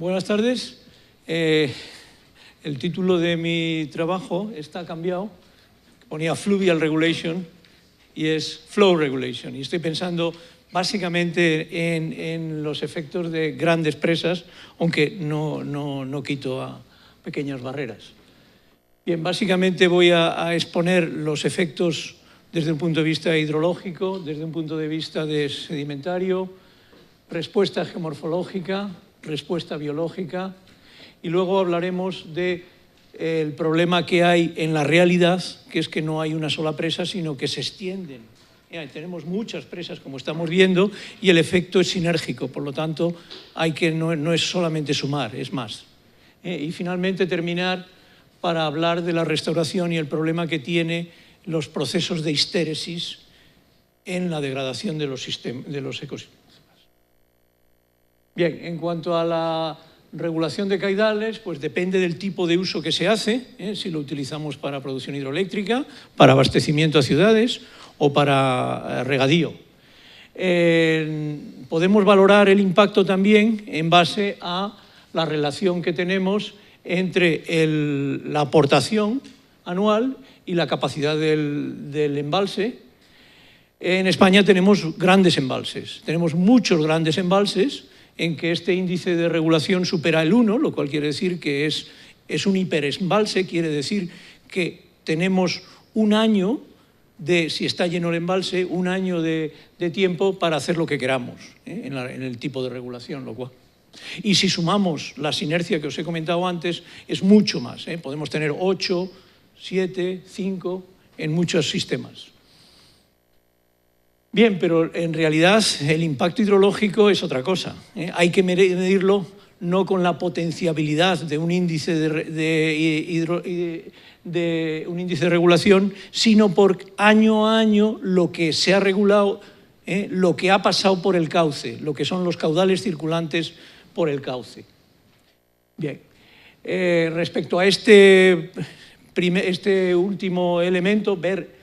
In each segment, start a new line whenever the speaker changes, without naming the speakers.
Buenas tardes. El título de mi trabajo está cambiado. Ponía Fluvial Regulation y es Flow Regulation. Y estoy pensando básicamente en los efectos de grandes presas, aunque no quito a pequeñas barreras. Bien, básicamente voy a exponer los efectos desde un punto de vista hidrológico, desde un punto de vista de sedimentario, respuesta geomorfológica, respuesta biológica, y luego hablaremos del problema que hay en la realidad, que es que no hay una sola presa, sino que se extienden. Tenemos muchas presas, como estamos viendo, y el efecto es sinérgico, por lo tanto, no es solamente sumar, es más. Y finalmente terminar para hablar de la restauración y el problema que tiene los procesos de histéresis en la degradación de los ecosistemas. Bien, en cuanto a la regulación de caudales, pues depende del tipo de uso que se hace, si lo utilizamos para producción hidroeléctrica, para abastecimiento a ciudades o para regadío. Podemos valorar el impacto también en base a la relación que tenemos entre la aportación anual y la capacidad del embalse. En España tenemos grandes embalses, tenemos muchos grandes embalses en que este índice de regulación supera el 1, lo cual quiere decir que es un hiperembalse, quiere decir que tenemos un año si está lleno el embalse, un año de tiempo para hacer lo que queramos en el tipo de regulación, lo cual. Y si sumamos la sinergia que os he comentado antes, es mucho más. Podemos tener 8, 7, 5 en muchos sistemas. Bien, pero en realidad el impacto hidrológico es otra cosa. Hay que medirlo no con la potenciabilidad de un índice de regulación, sino por año a año lo que se ha regulado, lo que ha pasado por el cauce, lo que son los caudales circulantes por el cauce. Bien, respecto a este último elemento, ver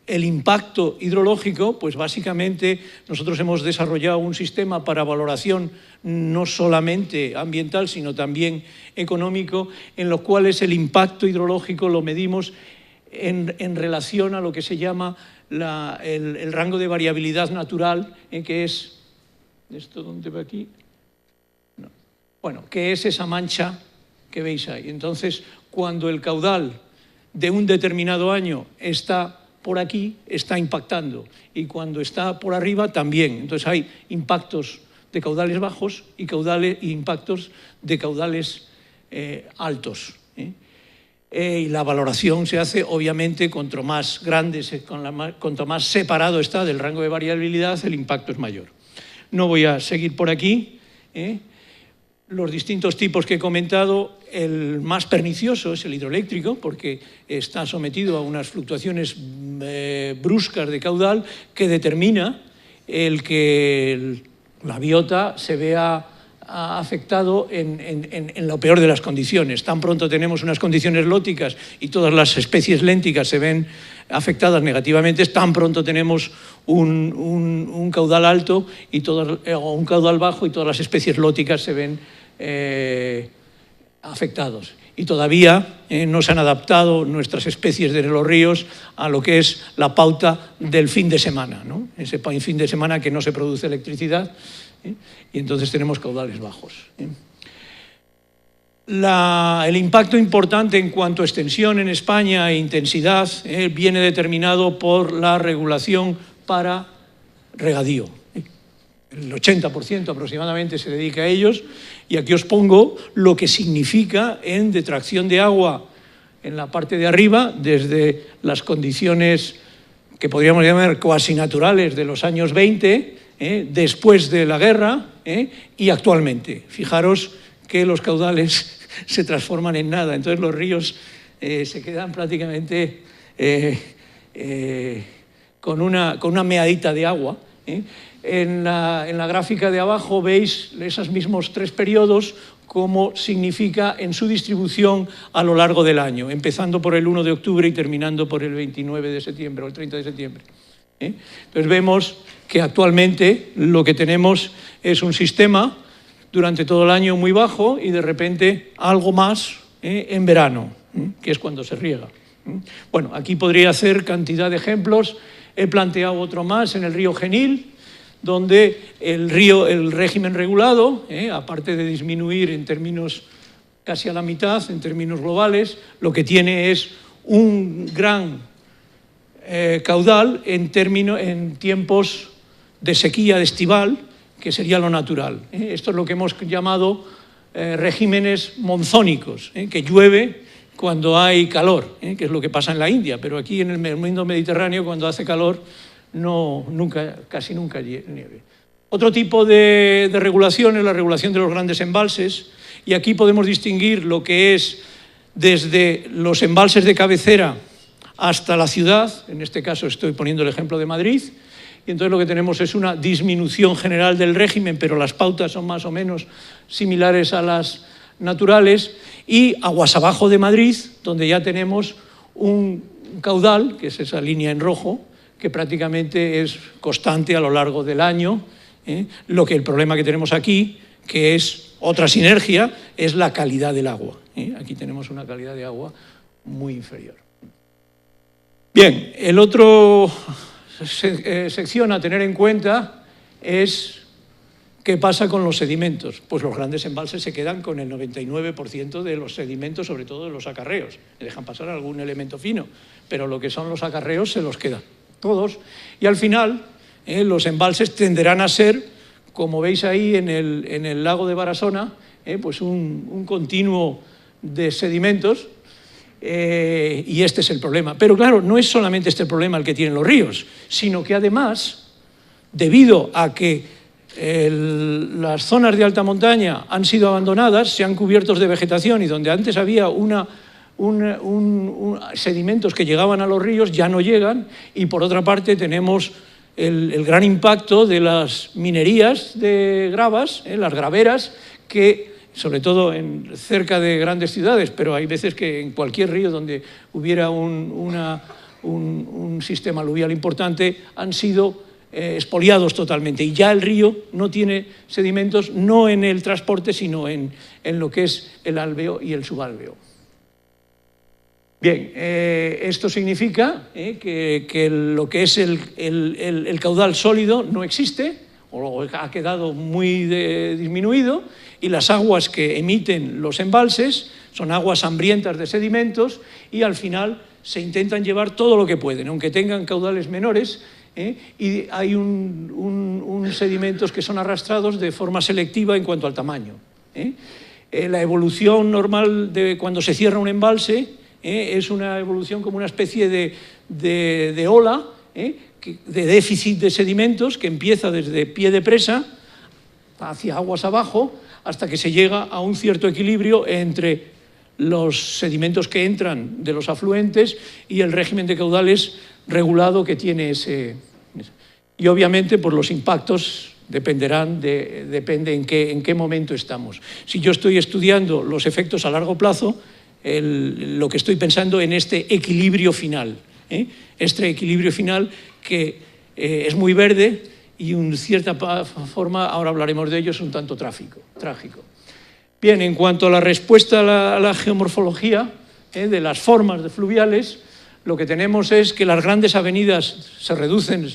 el impacto hidrológico, pues básicamente nosotros hemos desarrollado un sistema para valoración no solamente ambiental, sino también económico, en los cuales el impacto hidrológico lo medimos en relación a lo que se llama el rango de variabilidad natural, que es, ¿esto dónde va aquí? No. Bueno, que es esa mancha que veis ahí. Entonces, cuando el caudal de un determinado año está por aquí, está impactando, y cuando está por arriba también. Entonces hay impactos de caudales bajos y impactos de caudales altos. Y la valoración se hace, obviamente, cuanto más grande, cuanto más separado está del rango de variabilidad, el impacto es mayor. No voy a seguir por aquí. Los distintos tipos que he comentado, el más pernicioso es el hidroeléctrico, porque está sometido a unas fluctuaciones bruscas de caudal que determina que la biota se vea afectado en lo peor de las condiciones. Tan pronto tenemos unas condiciones lóticas y todas las especies lénticas se ven afectadas negativamente, tan pronto tenemos un caudal alto o un caudal bajo y todas las especies lóticas se ven afectados. Y todavía no se han adaptado nuestras especies de los ríos a lo que es la pauta del fin de semana, ¿no? Ese fin de semana que no se produce electricidad, y entonces tenemos caudales bajos. El impacto importante en cuanto a extensión en España e intensidad viene determinado por la regulación para regadío. El 80% aproximadamente se dedica a ellos, y aquí os pongo lo que significa en detracción de agua en la parte de arriba, desde las condiciones que podríamos llamar cuasi naturales de los años 20, después de la guerra y actualmente. Fijaros que los caudales se transforman en nada, entonces los ríos se quedan prácticamente con una meadita de agua. En la gráfica de abajo veis esos mismos 3 periodos, cómo significa en su distribución a lo largo del año, empezando por el 1 de octubre y terminando por el 29 de septiembre o el 30 de septiembre. Entonces vemos que actualmente lo que tenemos es un sistema durante todo el año muy bajo y de repente algo más en verano, que es cuando se riega. Bueno, aquí podría hacer cantidad de ejemplos. He planteado otro más en el río Genil, donde el régimen regulado, aparte de disminuir en términos casi a la mitad, en términos globales, lo que tiene es un gran caudal en tiempos de sequía, de estival, que sería lo natural. Esto es lo que hemos llamado regímenes monzónicos, que llueve cuando hay calor, que es lo que pasa en la India, pero aquí en el mundo mediterráneo, cuando hace calor, casi nunca nieve. Otro tipo de regulación es la regulación de los grandes embalses, y aquí podemos distinguir lo que es desde los embalses de cabecera hasta la ciudad. En este caso estoy poniendo el ejemplo de Madrid, y entonces lo que tenemos es una disminución general del régimen, pero las pautas son más o menos similares a las naturales, y aguas abajo de Madrid, donde ya tenemos un caudal, que es esa línea en rojo, que prácticamente es constante a lo largo del año. El problema que tenemos aquí, que es otra sinergia, es la calidad del agua. Aquí tenemos una calidad de agua muy inferior. Bien, el otro sección a tener en cuenta es qué pasa con los sedimentos. Pues los grandes embalses se quedan con el 99% de los sedimentos, sobre todo de los acarreos. Le dejan pasar algún elemento fino, pero lo que son los acarreos se los quedan todos. Y al final, los embalses tenderán a ser, como veis ahí en el lago de Barasona, pues un continuo de sedimentos, y este es el problema. Pero claro, no es solamente este problema el que tienen los ríos, sino que además, debido a que las zonas de alta montaña han sido abandonadas, se han cubierto de vegetación, y donde antes había sedimentos que llegaban a los ríos, ya no llegan, y por otra parte tenemos el gran impacto de las minerías de gravas, las graveras, que sobre todo cerca de grandes ciudades, pero hay veces que en cualquier río donde hubiera un sistema aluvial importante, han sido expoliados totalmente, y ya el río no tiene sedimentos, no en el transporte, sino en lo que es el álveo y el subálveo. Bien, esto significa que lo que es el caudal sólido no existe, o ha quedado muy disminuido, y las aguas que emiten los embalses son aguas hambrientas de sedimentos, y al final se intentan llevar todo lo que pueden, aunque tengan caudales menores, y hay sedimentos que son arrastrados de forma selectiva en cuanto al tamaño. La evolución normal de cuando se cierra un embalse es una evolución como una especie de ola, de déficit de sedimentos, que empieza desde pie de presa hacia aguas abajo, hasta que se llega a un cierto equilibrio entre los sedimentos que entran de los afluentes y el régimen de caudales regulado que tiene ese. Y obviamente pues los impactos depende en qué momento estamos. Si yo estoy estudiando los efectos a largo plazo, lo que estoy pensando en este equilibrio final. Este equilibrio final que es muy verde y en cierta forma, ahora hablaremos de ello, es un tanto trágico. Bien, en cuanto a la respuesta a la geomorfología de las formas fluviales, lo que tenemos es que las grandes avenidas se reducen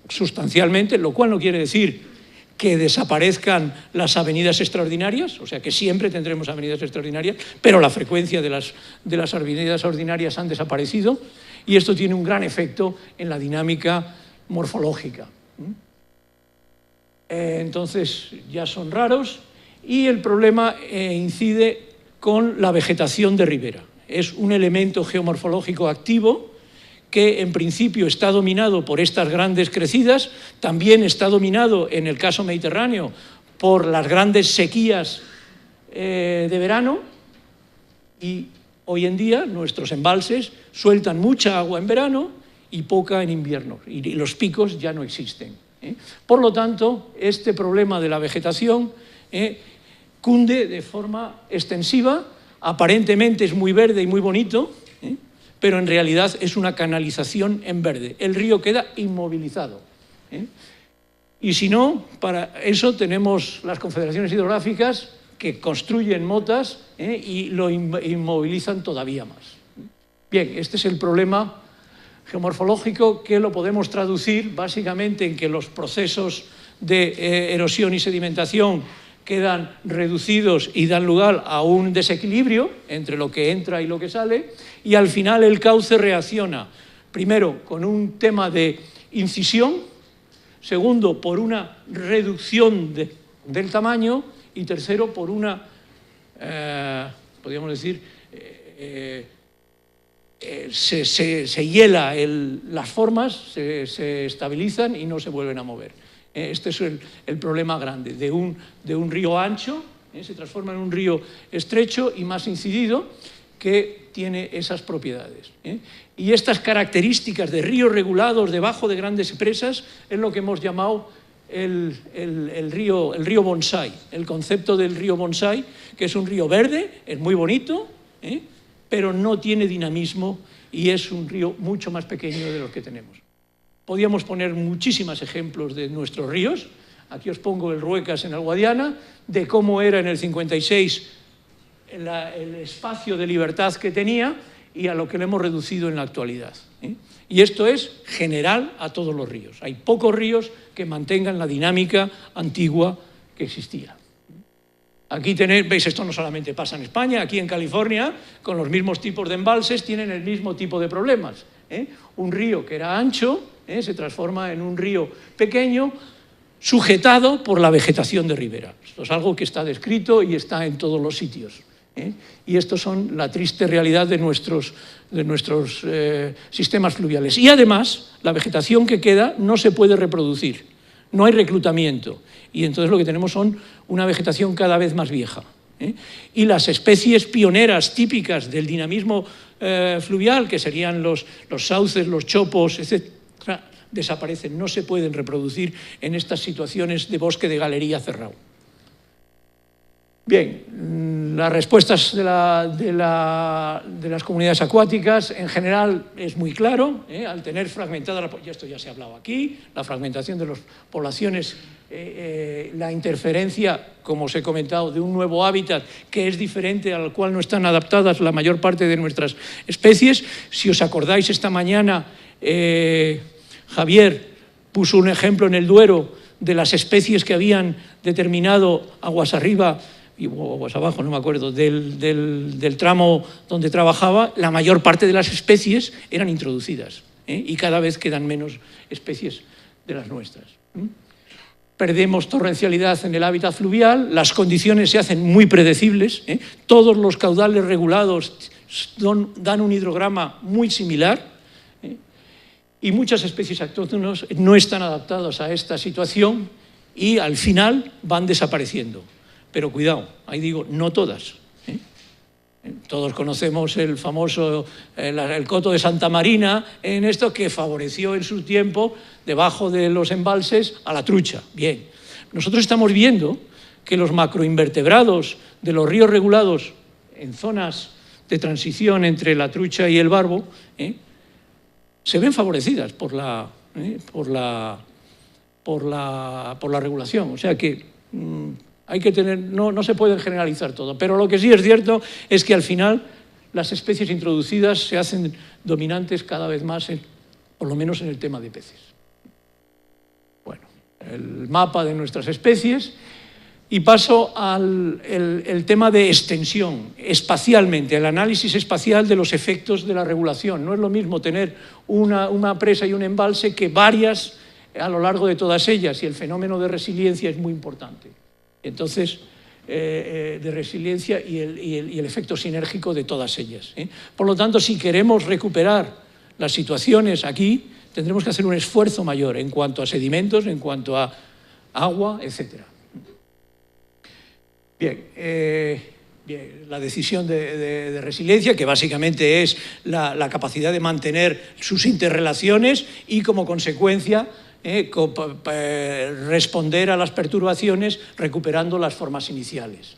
sustancialmente, lo cual no quiere decir que desaparezcan las avenidas extraordinarias, o sea que siempre tendremos avenidas extraordinarias, pero la frecuencia de las avenidas ordinarias han desaparecido, y esto tiene un gran efecto en la dinámica morfológica. Entonces ya son raros, y el problema incide con la vegetación de ribera. Es un elemento geomorfológico activo que en principio está dominado por estas grandes crecidas, también está dominado en el caso mediterráneo por las grandes sequías de verano, y hoy en día nuestros embalses sueltan mucha agua en verano y poca en invierno, y los picos ya no existen. Por lo tanto, este problema de la vegetación cunde de forma extensiva. Aparentemente es muy verde y muy bonito, pero en realidad es una canalización en verde. El río queda inmovilizado. Y si no, para eso tenemos las confederaciones hidrográficas que construyen motas y lo inmovilizan todavía más. Bien, este es el problema geomorfológico que lo podemos traducir básicamente en que los procesos de erosión y sedimentación quedan reducidos y dan lugar a un desequilibrio entre lo que entra y lo que sale, y al final el cauce reacciona, primero, con un tema de incisión, segundo, por una reducción del tamaño, y tercero, por una, podríamos decir, se hiela las formas, se estabilizan y no se vuelven a mover. Este es el problema grande de un río ancho, se transforma en un río estrecho y más incidido, que tiene esas propiedades. Y estas características de ríos regulados debajo de grandes presas es lo que hemos llamado el río bonsai, el concepto del río bonsai, que es un río verde, es muy bonito, pero no tiene dinamismo y es un río mucho más pequeño de los que tenemos. Podíamos poner muchísimos ejemplos de nuestros ríos. Aquí os pongo el Ruecas en el Guadiana, de cómo era en el 56 el espacio de libertad que tenía y a lo que le hemos reducido en la actualidad. Y esto es general a todos los ríos. Hay pocos ríos que mantengan la dinámica antigua que existía. Aquí tenéis, veis, esto no solamente pasa en España, aquí en California, con los mismos tipos de embalses, tienen el mismo tipo de problemas. Un río que era ancho, se transforma en un río pequeño, sujetado por la vegetación de ribera. Esto es algo que está descrito y está en todos los sitios. Y estos son la triste realidad de nuestros sistemas fluviales. Y además, la vegetación que queda no se puede reproducir, no hay reclutamiento. Y entonces lo que tenemos son una vegetación cada vez más vieja. Y las especies pioneras típicas del dinamismo fluvial, que serían los sauces, los chopos, etc., desaparecen, no se pueden reproducir en estas situaciones de bosque de galería cerrado. Bien, las respuestas de las comunidades acuáticas en general es muy claro, al tener fragmentada, esto ya se ha hablado aquí, la fragmentación de las poblaciones, la interferencia, como os he comentado, de un nuevo hábitat que es diferente al cual no están adaptadas la mayor parte de nuestras especies. Si os acordáis, esta mañana Javier puso un ejemplo en el Duero de las especies que habían determinado aguas arriba y aguas abajo, no me acuerdo, del tramo donde trabajaba. La mayor parte de las especies eran introducidas y cada vez quedan menos especies de las nuestras. Perdemos torrencialidad en el hábitat fluvial, las condiciones se hacen muy predecibles, todos los caudales regulados dan un hidrograma muy similar, y muchas especies autóctonas no están adaptadas a esta situación y al final van desapareciendo. Pero cuidado, ahí digo, no todas. Todos conocemos el famoso el coto de Santa Marina, en esto que favoreció en su tiempo, debajo de los embalses, a la trucha. Bien, nosotros estamos viendo que los macroinvertebrados de los ríos regulados en zonas de transición entre la trucha y el barbo, se ven favorecidas por la regulación. O sea que hay que tener, no se puede generalizar todo, pero lo que sí es cierto es que al final las especies introducidas se hacen dominantes cada vez más, por lo menos en el tema de peces. Bueno, el mapa de nuestras especies. Y paso al tema de extensión, espacialmente, el análisis espacial de los efectos de la regulación. No es lo mismo tener una presa y un embalse que varias a lo largo de todas ellas, y el fenómeno de resiliencia es muy importante. Entonces, de resiliencia y el efecto sinérgico de todas ellas. Por lo tanto, si queremos recuperar las situaciones aquí, tendremos que hacer un esfuerzo mayor en cuanto a sedimentos, en cuanto a agua, etc. Bien, la decisión de resiliencia, que básicamente es la capacidad de mantener sus interrelaciones y, como consecuencia, responder a las perturbaciones recuperando las formas iniciales.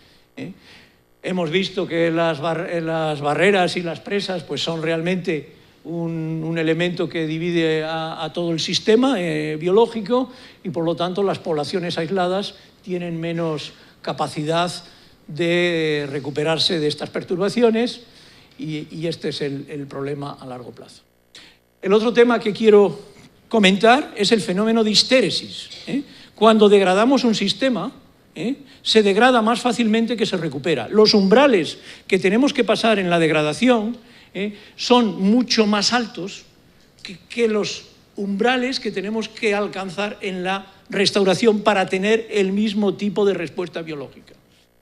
Hemos visto que las barreras y las presas pues son realmente un elemento que divide a todo el sistema biológico y, por lo tanto, las poblaciones aisladas tienen menos capacidad de recuperarse de estas perturbaciones y este es el problema a largo plazo. El otro tema que quiero comentar es el fenómeno de histéresis. Cuando degradamos un sistema, se degrada más fácilmente que se recupera. Los umbrales que tenemos que pasar en la degradación son mucho más altos que los umbrales que tenemos que alcanzar en la restauración para tener el mismo tipo de respuesta biológica.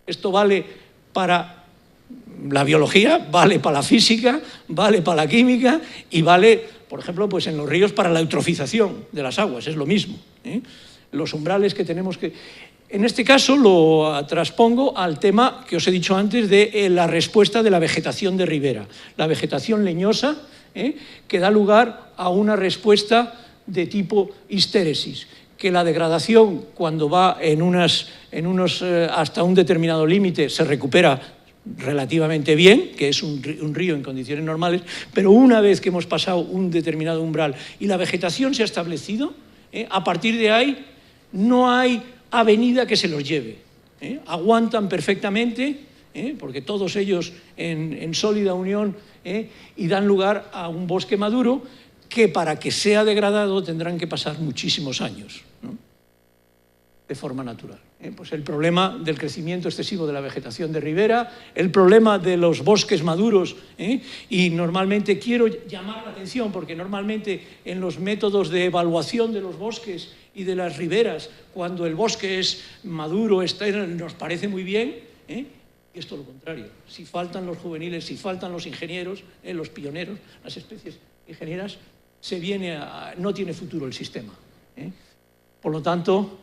Esto vale para la biología, vale para la física, vale para la química y vale, por ejemplo, pues en los ríos para la eutrofización de las aguas, es lo mismo. Los umbrales que tenemos que... En este caso lo transpongo al tema que os he dicho antes de la respuesta de la vegetación de ribera, la vegetación leñosa, que da lugar a una respuesta de tipo histéresis, que la degradación, cuando va hasta un determinado límite, se recupera relativamente bien, que es un río en condiciones normales, pero una vez que hemos pasado un determinado umbral y la vegetación se ha establecido, a partir de ahí no hay avenida que se los lleve. Aguantan perfectamente, porque todos ellos en sólida unión, y dan lugar a un bosque maduro que para que sea degradado tendrán que pasar muchísimos años, ¿no? De forma natural. Pues el problema del crecimiento excesivo de la vegetación de ribera, el problema de los bosques maduros, y normalmente quiero llamar la atención porque normalmente en los métodos de evaluación de los bosques y de las riberas, cuando el bosque es maduro, nos parece muy bien, y esto es lo contrario. Si faltan los juveniles, si faltan los ingenieros, los pioneros, las especies ingenieras, no tiene futuro el sistema. Por lo tanto,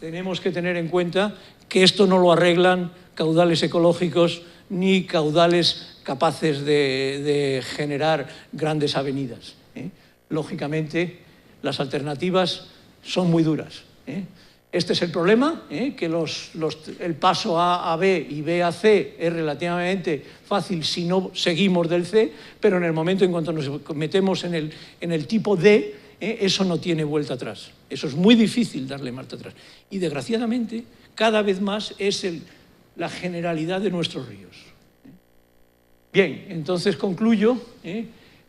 tenemos que tener en cuenta que esto no lo arreglan caudales ecológicos ni caudales capaces de generar grandes avenidas. Lógicamente, las alternativas son muy duras. Este es el problema, que el paso A a B y B a C es relativamente fácil si no seguimos del C, pero en el momento en cuanto nos metemos en el tipo D, eso no tiene vuelta atrás. Eso es muy difícil darle marcha atrás. Y desgraciadamente, cada vez más es la generalidad de nuestros ríos. Bien, entonces concluyo.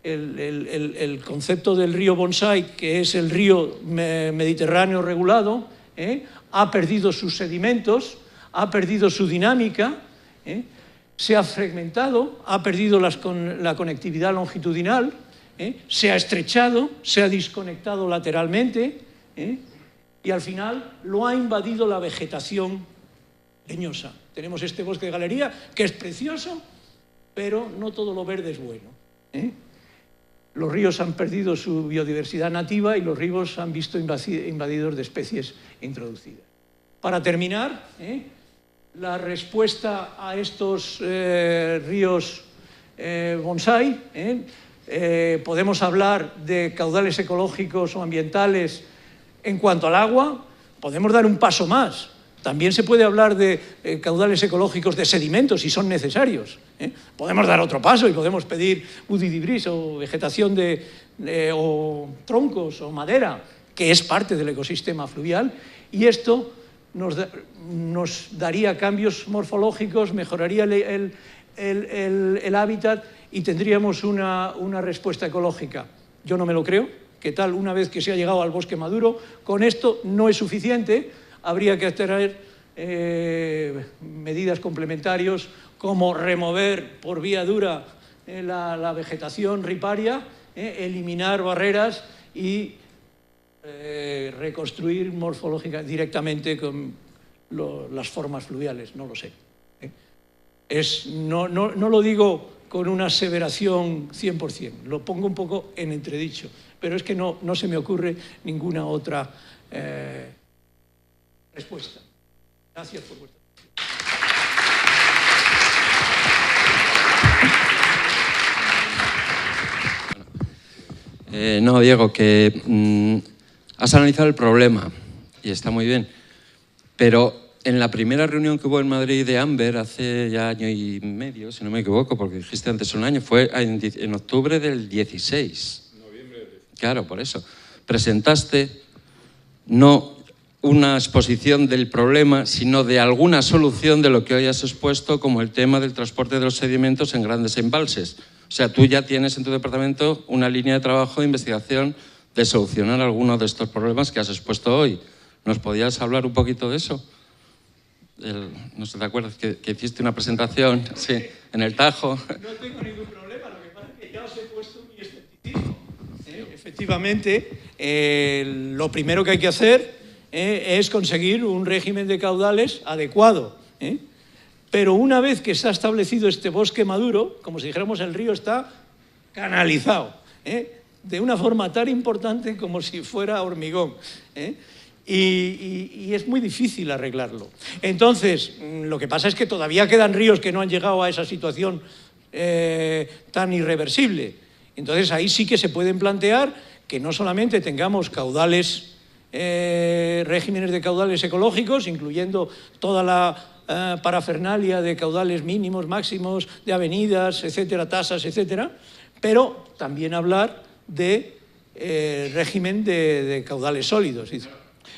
El concepto del río bonsai, que es el río mediterráneo regulado, ha perdido sus sedimentos, ha perdido su dinámica, se ha fragmentado, ha perdido la conectividad longitudinal, se ha estrechado, se ha desconectado lateralmente, y al final lo ha invadido la vegetación leñosa. Tenemos este bosque de galería que es precioso, pero no todo lo verde es bueno. Los ríos han perdido su biodiversidad nativa y los ríos se han visto invadidos de especies introducidas. Para terminar, la respuesta a estos ríos bonsai, podemos hablar de caudales ecológicos o ambientales en cuanto al agua, podemos dar un paso más. También se puede hablar de caudales ecológicos de sedimentos si son necesarios. Podemos dar otro paso y podemos pedir udidibris o vegetación o troncos o madera, que es parte del ecosistema fluvial, y esto nos daría cambios morfológicos, mejoraría el hábitat y tendríamos una respuesta ecológica. Yo no me lo creo. ¿Qué tal una vez que se ha llegado al bosque maduro? Con esto no es suficiente. Habría que tener medidas complementarias como remover por vía dura la vegetación riparia, eliminar barreras y reconstruir morfológica directamente con las formas fluviales, no lo sé. No lo digo con una aseveración 100%, lo pongo un poco en entredicho, pero es que no se me ocurre ninguna otra respuesta. Gracias por vuestra
atención. No, Diego, que has analizado el problema y está muy bien, pero en la primera reunión que hubo en Madrid de Amber, hace ya año y medio, si no me equivoco, porque dijiste antes un año, fue en octubre del 16. Claro, por eso. Presentaste no una exposición del problema, sino de alguna solución de lo que hoy has expuesto, como el tema del transporte de los sedimentos en grandes embalses. O sea, tú ya tienes en tu departamento una línea de trabajo de investigación de solucionar algunos de estos problemas que has expuesto hoy. ¿Nos podías hablar un poquito de eso? No sé, ¿te acuerdas que hiciste una presentación en el Tajo?
No tengo ningún problema, lo que pasa es que ya os he puesto mi escepticismo. Efectivamente, lo primero que hay que hacer es conseguir un régimen de caudales adecuado. Pero una vez que se ha establecido este bosque maduro, como si dijéramos, el río está canalizado, de una forma tan importante como si fuera hormigón. Y es muy difícil arreglarlo. Entonces, lo que pasa es que todavía quedan ríos que no han llegado a esa situación tan irreversible. Entonces, ahí sí que se pueden plantear que no solamente tengamos caudales, regímenes de caudales ecológicos, incluyendo toda la parafernalia de caudales mínimos, máximos, de avenidas, etcétera, tasas, etcétera, pero también hablar de régimen de caudales sólidos.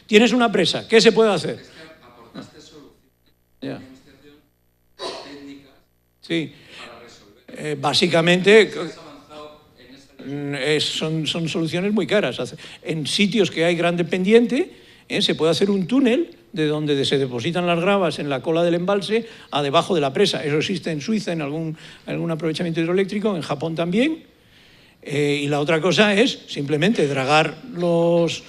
Tienes una presa, ¿qué se puede hacer?
Es que aportaste soluciones
de
investigación técnicas
para
resolver.
Básicamente
¿Has
son soluciones muy caras. En sitios que hay grande pendiente, se puede hacer un túnel de donde se depositan las gravas en la cola del embalse a debajo de la presa. Eso existe en Suiza, en algún aprovechamiento hidroeléctrico, en Japón también. Y la otra cosa es simplemente dragar los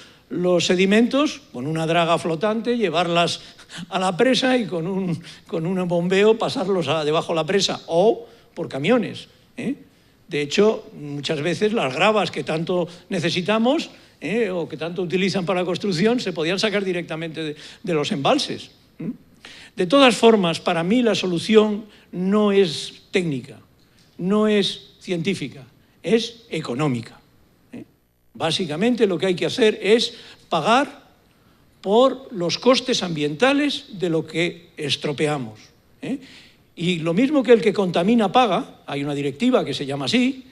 sedimentos con una draga flotante, llevarlas a la presa y con un bombeo pasarlos debajo de la presa, o por camiones. De hecho, muchas veces las gravas que tanto necesitamos o que tanto utilizan para la construcción se podían sacar directamente de los embalses. De todas formas, para mí la solución no es técnica, no es científica, es económica. Básicamente lo que hay que hacer es pagar por los costes ambientales de lo que estropeamos. Y lo mismo que el que contamina paga, hay una directiva que se llama así,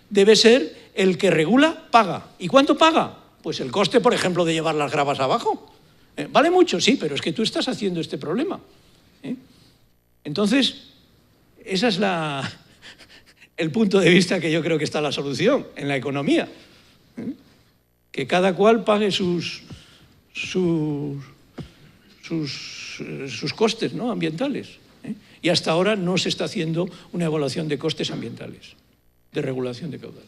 debe ser el que regula paga. ¿Y cuánto paga? Pues el coste, por ejemplo, de llevar las gravas abajo. ¿Vale mucho? Sí, pero es que tú estás haciendo este problema. Entonces, ese es el punto de vista que yo creo que está la solución en la economía. Que cada cual pague sus costes, ¿no?, ambientales. Y hasta ahora no se está haciendo una evaluación de costes ambientales, de regulación de caudales.